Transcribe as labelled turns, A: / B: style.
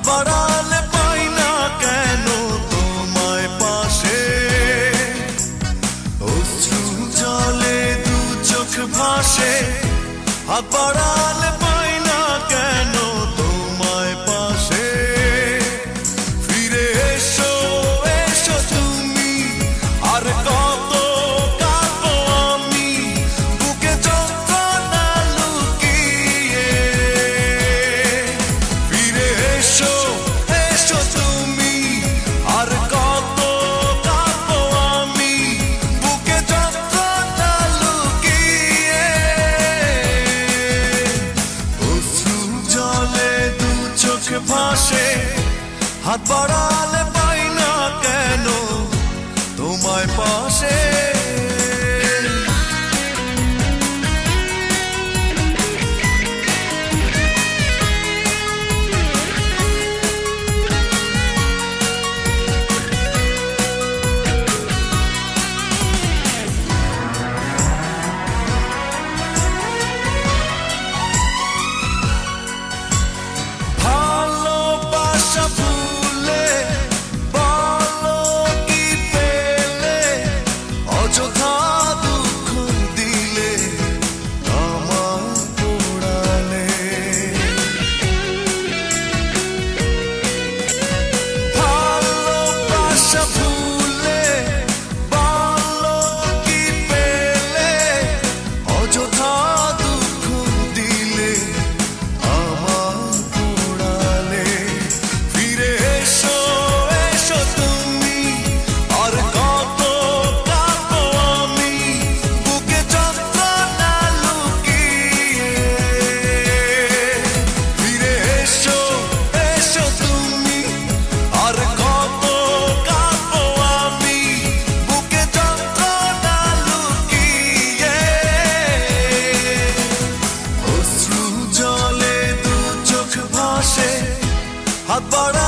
A: বাড়ালে পাই না কেন তোমায় পাশে, অশ্রু জলে দু চোখ ভাসে। হাত বাড়ালে পাই না কেন তোমায় পাশে, ফিরে এসো এসো তুমি, আর কত কাঁদবো আমি বুকে যন্ত্রণা লুকিয়ে। ফিরে এসো এসো তুমি, আর কত কাঁদবো আমি বুকে যন্ত্রণা লুকিয়ে। অশ্রু জলে দু চোখ ভাসে, হাত বাড়ালে পাই না কেন তোমায় পাশে। ভালোবাসা ভুলে বলো কি পেলে, অযথা দুঃখ দিলে আমার পোড়ালে। ভালোবাসা ভুলে বলো কি পেলে, অযথা দুঃখ দিলে আমার পোড়ালে। ফিরে এসো এসো তুমি, আর কত কাঁদবো আমি বুকে যন্ত্রণা লুকিয়ে। ফিরে এসো এসো তুমি, আর কত কাঁদবো আমি বুকে যন্ত্রণা লুকিয়ে। অশ্রু জলে দু চোখ ভাসে, হাত বাড়া